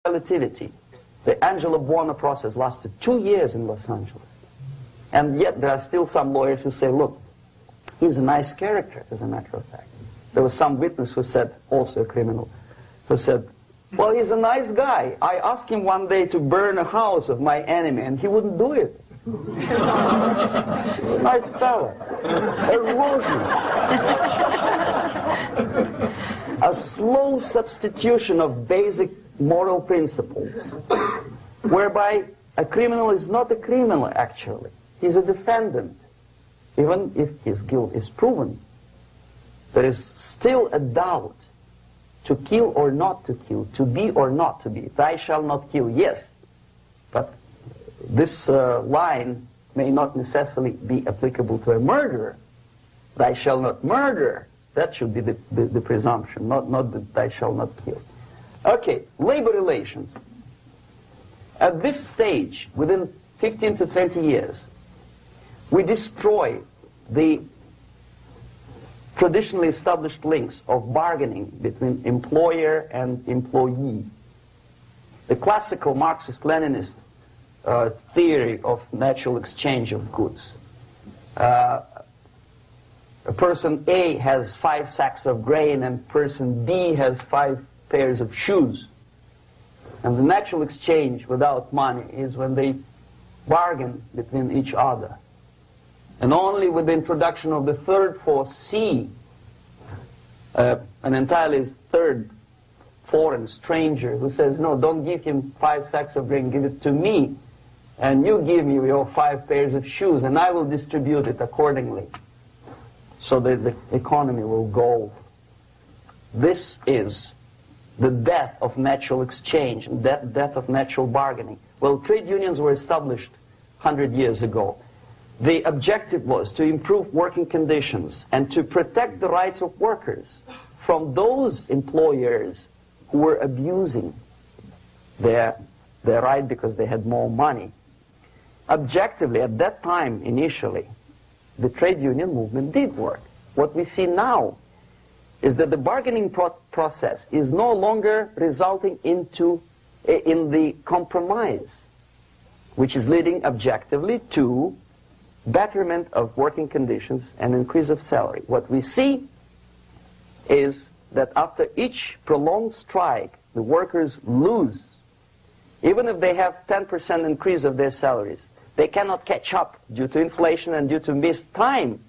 relativity. The Angelo Buono process lasted 2 years in Los Angeles. And yet there are still some lawyers who say, look, he's a nice character, as a matter of fact. There was some witness who said, also a criminal, who said, well, he's a nice guy. I asked him one day to burn a house of my enemy, and he wouldn't do it. He's a nice fellow. Erosion. A slow substitution of basic moral principles, whereby a criminal is not a criminal, actually. He's a defendant. Even if his guilt is proven, there is still a doubt. To kill or not to kill, to be or not to be. Thou shalt not kill, yes. But this line may not necessarily be applicable to a murderer. Thou shalt not murder. That should be the presumption, not that thou shalt not kill. Okay, labor relations. At this stage, within 15 to 20 years, we destroy the traditionally established links of bargaining between employer and employee. The classical Marxist-Leninist theory of natural exchange of goods. A person A has 5 sacks of grain and person B has 5 pairs of shoes. And the natural exchange without money is when they bargain between each other. And only with the introduction of the third force, C, an entirely third foreign stranger who says, no, don't give him 5 sacks of grain, give it to me, and you give me your 5 pairs of shoes, and I will distribute it accordingly, so that the economy will go. This is the death of natural exchange, death of natural bargaining. Well, trade unions were established 100 years ago. The objective was to improve working conditions and to protect the rights of workers from those employers who were abusing their right because they had more money. Objectively, at that time, initially, the trade union movement did work. What we see now is that the bargaining process is no longer resulting in the compromise, which is leading objectively to betterment of working conditions and increase of salary. What we see is that after each prolonged strike, the workers lose. Even if they have 10% increase of their salaries, they cannot catch up due to inflation and due to missed time.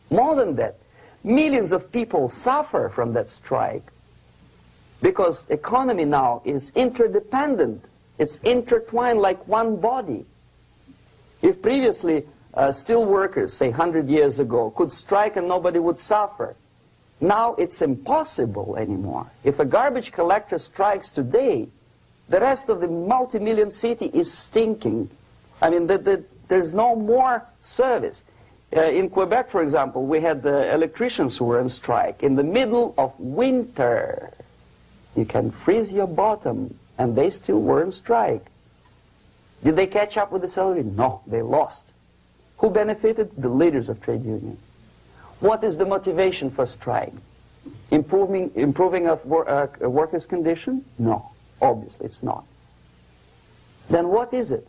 More than that, millions of people suffer from that strike because economy now is interdependent. It's intertwined like one body. If previously steel workers, say 100 years ago, could strike and nobody would suffer, now it's impossible anymore. If a garbage collector strikes today, the rest of the multi-million city is stinking. I mean, there's no more service. In Quebec, for example, we had the electricians who were on strike in the middle of winter. You can freeze your bottom, and they still were on strike. Did they catch up with the salary? No, they lost. Who benefited? The leaders of trade unions. What is the motivation for strike? Improving of a workers' condition? No, obviously it's not. Then what is it?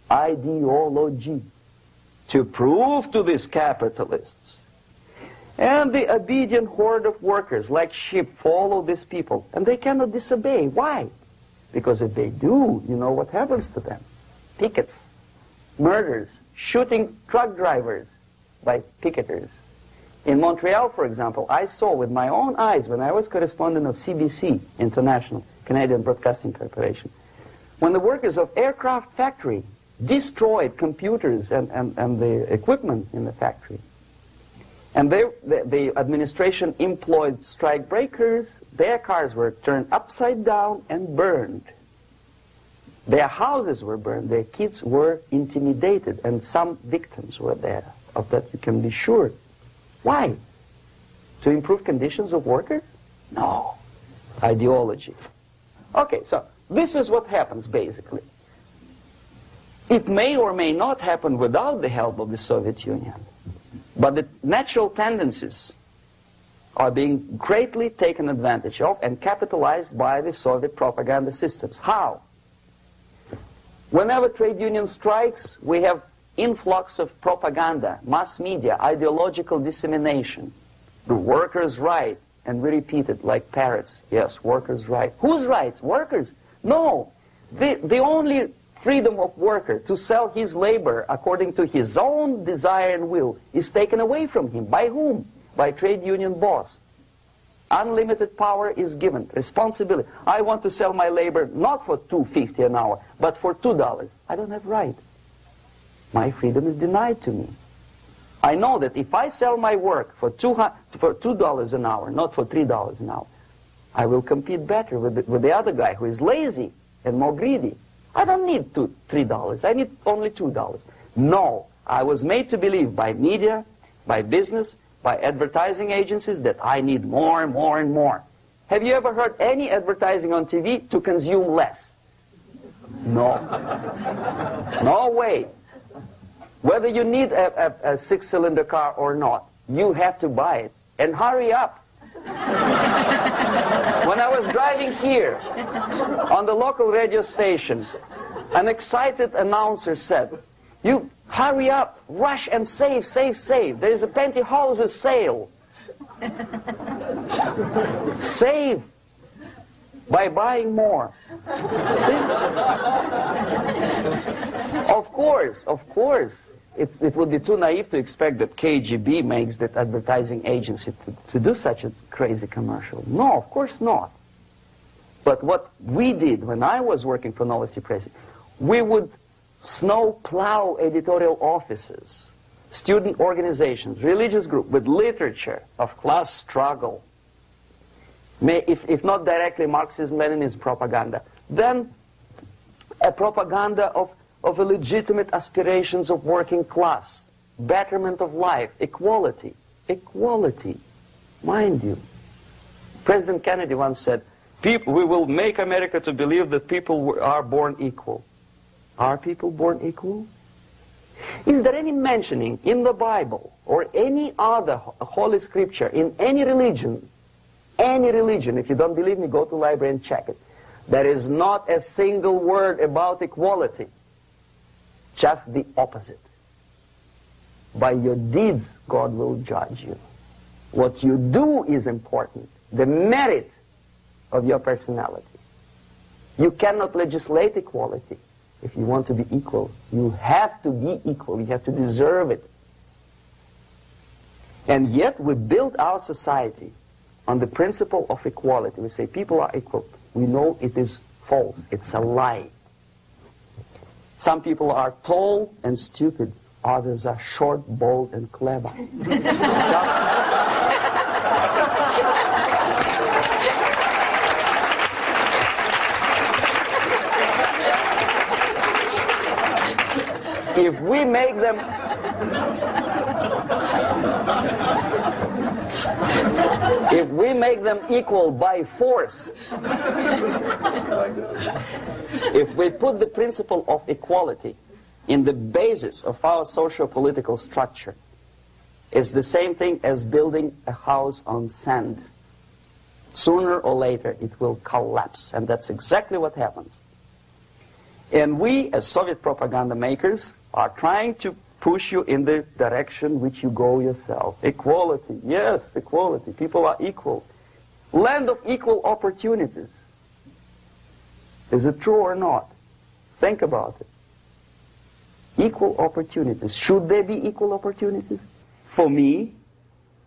Ideology. To prove to these capitalists. And the obedient horde of workers, like sheep, follow these people. And they cannot disobey. Why? Because if they do, you know what happens to them. Pickets, murders, shooting truck drivers by picketers. In Montreal, for example, I saw with my own eyes when I was correspondent of CBC, International, Canadian Broadcasting Corporation, when the workers of aircraft factory destroyed computers and the equipment in the factory. And the administration employed strike breakers. Their cars were turned upside down and burned. Their houses were burned. Their kids were intimidated. And some victims were there. Of that you can be sure. Why? To improve conditions of workers? No. Ideology. Okay, so this is what happens basically. It may or may not happen without the help of the Soviet Union. But the natural tendencies are being greatly taken advantage of and capitalized by the Soviet propaganda systems. How? Whenever trade union strikes, we have influx of propaganda, mass media, ideological dissemination. The workers' right, and we repeat it like parrots. Yes, workers' right. Whose rights? Workers? No. The only freedom of worker to sell his labor according to his own desire and will is taken away from him. By whom? By trade union boss. Unlimited power is given. Responsibility. I want to sell my labor not for $2.50 an hour, but for $2. I don't have right. My freedom is denied to me. I know that if I sell my work for $2 an hour, not for $3 an hour, I will compete better with the other guy who is lazy and more greedy. I don't need $3. I need only $2. No, I was made to believe by media, by business, by advertising agencies that I need more and more and more. Have you ever heard any advertising on TV to consume less? No. No way. Whether you need a six-cylinder car or not, you have to buy it. And hurry up. When I was driving here on the local radio station, an excited announcer said, "You hurry up, rush and save, save, save. There is a pantyhose sale." Save by buying more. See? Of course. It would be too naive to expect that KGB makes that advertising agency to do such a crazy commercial. No, of course not. But what we did when I was working for Novosti Press, we would snow plow editorial offices, student organizations, religious groups with literature of class struggle. If not directly Marxism-Leninism propaganda, then a propaganda of legitimate aspirations of working class, betterment of life, equality. Equality, mind you. President Kennedy once said, we will make America to believe that people are born equal. Are people born equal? Is there any mentioning in the Bible or any other holy scripture in any religion, if you don't believe me, go to the library and check it. There is not a single word about equality. Just the opposite. By your deeds, God will judge you. What you do is important. The merit of your personality. You cannot legislate equality. If you want to be equal, you have to be equal. You have to deserve it. And yet we build our society on the principle of equality. We say people are equal. We know it is false. It's a lie. Some people are tall and stupid. Others are short, bold, and clever. If we make them equal by force, if we put the principle of equality in the basis of our socio-political structure, it's the same thing as building a house on sand. Sooner or later it will collapse, and that's exactly what happens. And we, as Soviet propaganda makers, are trying to push you in the direction which you go yourself. Equality, yes, equality. People are equal. Land of equal opportunities. Is it true or not? Think about it. Equal opportunities. Should there be equal opportunities? For me,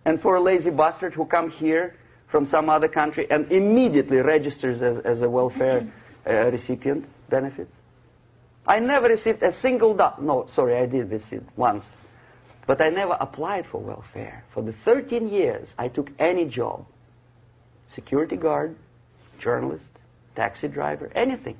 and for a lazy bastard who comes here from some other country and immediately registers as a welfare recipient, benefits? I never received a single dollar. No, sorry, I did receive once. But I never applied for welfare. For the 13 years, I took any job. Security guard, journalist, taxi driver, anything.